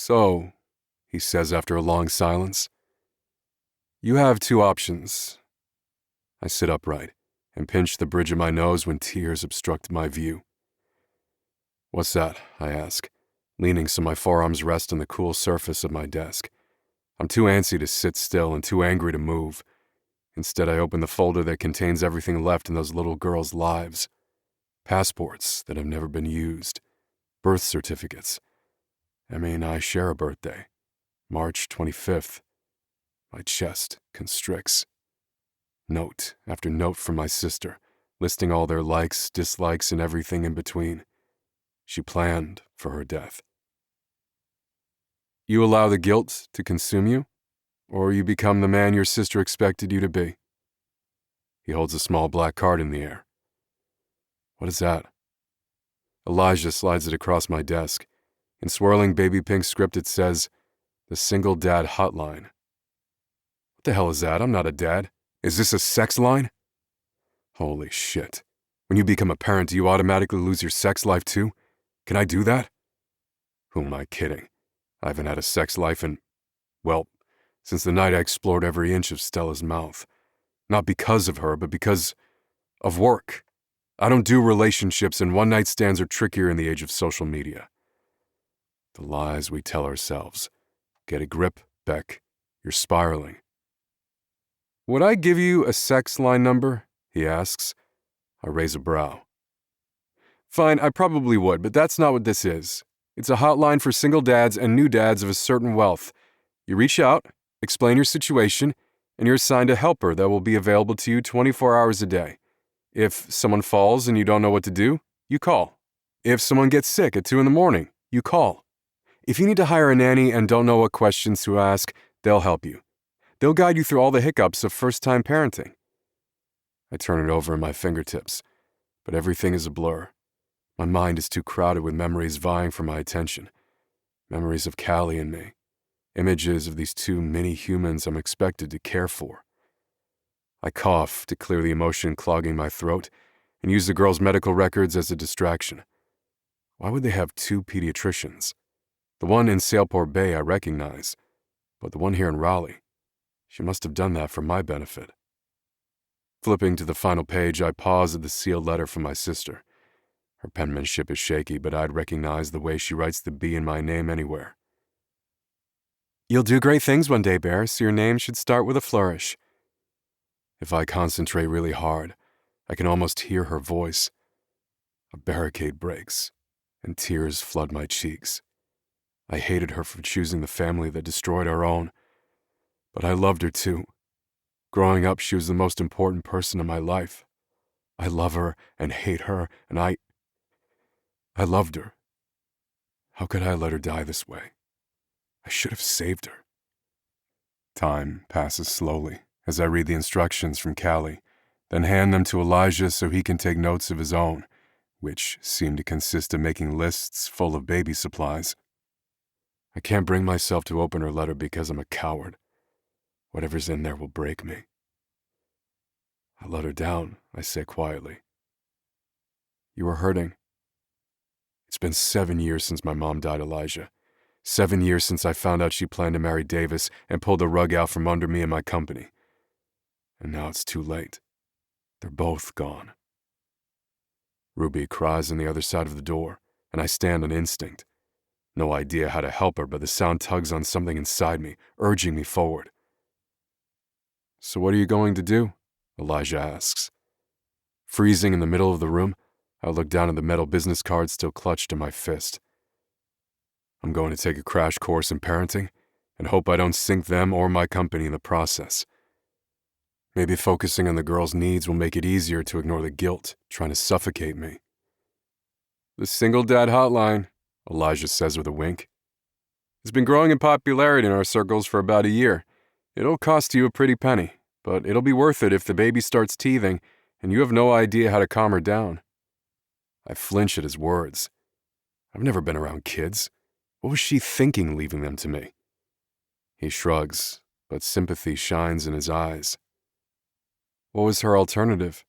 "So," he says after a long silence, "you have two options." I sit upright and pinch the bridge of my nose when tears obstruct my view. "What's that?" I ask, leaning so my forearms rest on the cool surface of my desk. I'm too antsy to sit still and too angry to move. Instead, I open the folder that contains everything left in those little girls' lives. Passports that have never been used. Birth certificates. Emmy and I share a birthday. March 25th. My chest constricts. Note after note from my sister, listing all their likes, dislikes, and everything in between. She planned for her death. You allow the guilt to consume you, or you become the man your sister expected you to be. He holds a small black card in the air. What is that? Elijah slides it across my desk. In swirling baby pink script it says, "The Single Dad Hotline." What the hell is that? I'm not a dad. Is this a sex line? Holy shit. When you become a parent, do you automatically lose your sex life too? Can I do that? Who am I kidding? I haven't had a sex life well, since the night I explored every inch of Stella's mouth. Not because of her, but because of work. I don't do relationships, and one-night stands are trickier in the age of social media. The lies we tell ourselves. Get a grip, Beck. You're spiraling. Would I give you a sex line number? He asks. I raise a brow. Fine, I probably would, but that's not what this is. It's a hotline for single dads and new dads of a certain wealth. You reach out, explain your situation, and you're assigned a helper that will be available to you 24 hours a day. If someone falls and you don't know what to do, you call. If someone gets sick at 2 a.m, you call. If you need to hire a nanny and don't know what questions to ask, they'll help you. They'll guide you through all the hiccups of first-time parenting. I turn it over in my fingertips, but everything is a blur. My mind is too crowded with memories vying for my attention. Memories of Callie and me. Images of these two mini-humans I'm expected to care for. I cough to clear the emotion clogging my throat and use the girls' medical records as a distraction. Why would they have two pediatricians? The one in Sailport Bay I recognize, but the one here in Raleigh, she must have done that for my benefit. Flipping to the final page, I pause at the sealed letter from my sister. Her penmanship is shaky, but I'd recognize the way she writes the B in my name anywhere. You'll do great things one day, Bear, so your name should start with a flourish. If I concentrate really hard, I can almost hear her voice. A barricade breaks, and tears flood my cheeks. I hated her for choosing the family that destroyed our own, but I loved her too. Growing up, she was the most important person in my life. I love her and hate her, and I loved her. How could I let her die this way? I should have saved her. Time passes slowly as I read the instructions from Callie, then hand them to Elijah so he can take notes of his own, which seem to consist of making lists full of baby supplies. I can't bring myself to open her letter because I'm a coward. Whatever's in there will break me. I let her down, I say quietly. You were hurting. It's been 7 years since my mom died, Elijah. 7 years since I found out she planned to marry Davis and pulled the rug out from under me and my company. And now it's too late. They're both gone. Ruby cries on the other side of the door, and I stand on instinct. No idea how to help her, but the sound tugs on something inside me, urging me forward. So what are you going to do? Elijah asks. Freezing in the middle of the room, I look down at the metal business card still clutched in my fist. I'm going to take a crash course in parenting and hope I don't sink them or my company in the process. Maybe focusing on the girl's needs will make it easier to ignore the guilt trying to suffocate me. The Single Dad Hotline, Elijah says with a wink. It's been growing in popularity in our circles for about a year. It'll cost you a pretty penny, but it'll be worth it if the baby starts teething and you have no idea how to calm her down. I flinch at his words. I've never been around kids. What was she thinking leaving them to me? He shrugs, but sympathy shines in his eyes. What was her alternative?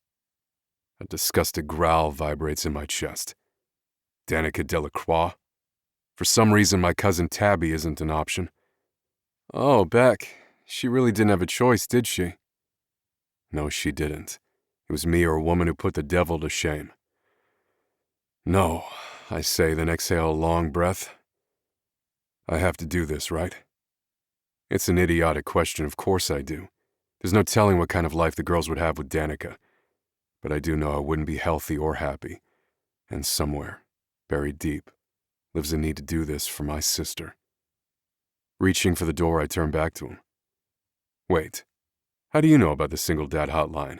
A disgusted growl vibrates in my chest. Danica Delacroix? For some reason, my cousin Tabby isn't an option. Oh, Beck, she really didn't have a choice, did she? No, she didn't. It was me or a woman who put the devil to shame. No, I say, then exhale a long breath. I have to do this, right? It's an idiotic question, of course I do. There's no telling what kind of life the girls would have with Danica. But I do know I wouldn't be healthy or happy. And somewhere, buried deep, lives a need to do this for my sister. Reaching for the door, I turn back to him. Wait, how do you know about the single dad hotline?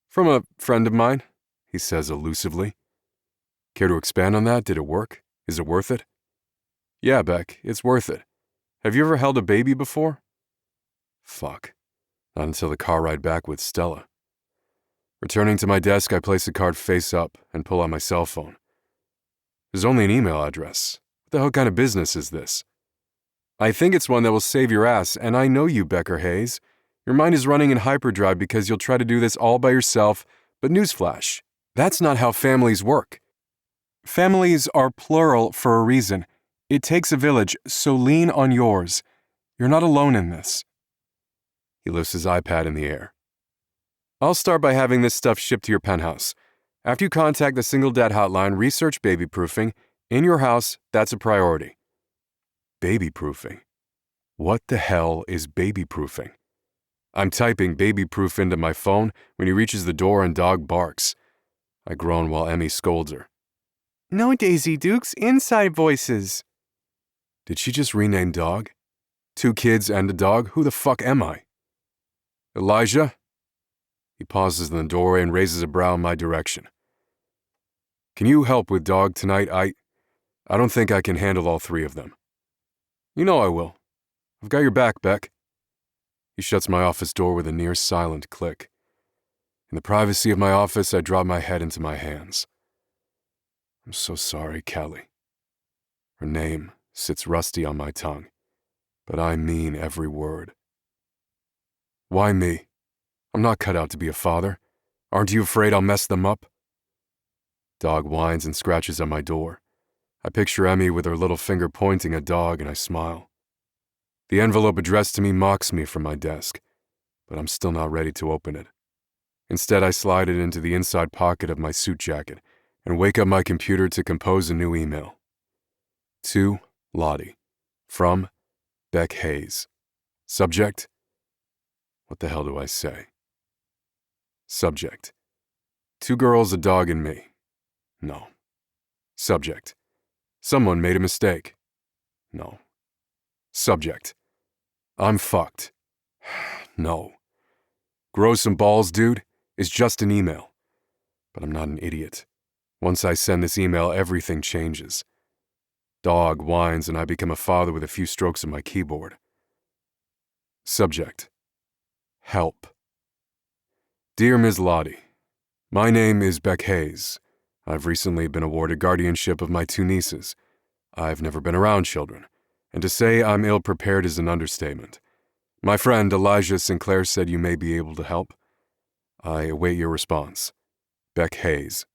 From a friend of mine, he says elusively. Care to expand on that? Did it work? Is it worth it? Yeah, Beck, it's worth it. Have you ever held a baby before? Fuck. Not until the car ride back with Stella. Returning to my desk, I place the card face up and pull out my cell phone. There's only an email address. What the hell kind of business is this? I think it's one that will save your ass, and I know you, Becker Hayes. Your mind is running in hyperdrive because you'll try to do this all by yourself, but newsflash, that's not how families work. Families are plural for a reason. It takes a village, so lean on yours. You're not alone in this. He lifts his iPad in the air. I'll start by having this stuff shipped to your penthouse. After you contact the single dad hotline, research baby-proofing. In your house, that's a priority. Baby-proofing? What the hell is baby-proofing? I'm typing baby-proof into my phone when he reaches the door and Dog barks. I groan while Emmy scolds her. No, Daisy Dukes, inside voices. Did she just rename Dog? 2 kids and a dog? Who the fuck am I? Elijah? He pauses in the doorway and raises a brow in my direction. Can you help with Dog tonight? I don't think I can handle all 3 of them. You know I will. I've got your back, Beck. He shuts my office door with a near-silent click. In the privacy of my office, I drop my head into my hands. I'm so sorry, Callie. Her name sits rusty on my tongue, but I mean every word. Why me? I'm not cut out to be a father. Aren't you afraid I'll mess them up? Dog whines and scratches at my door. I picture Emmy with her little finger pointing at Dog, and I smile. The envelope addressed to me mocks me from my desk, but I'm still not ready to open it. Instead, I slide it into the inside pocket of my suit jacket and wake up my computer to compose a new email. To Lottie. From Beck Hayes. Subject? What the hell do I say? Subject. 2 girls, a dog, and me. No. Subject. Someone made a mistake. No. Subject. I'm fucked. No. Grow some balls, dude, is just an email. But I'm not an idiot. Once I send this email, everything changes. Dog whines and I become a father with a few strokes of my keyboard. Subject. Help. Dear Ms. Lottie, my name is Beck Hayes. I've recently been awarded guardianship of my 2 nieces. I've never been around children, and to say I'm ill-prepared is an understatement. My friend Elijah Sinclair said you may be able to help. I await your response. Beck Hayes.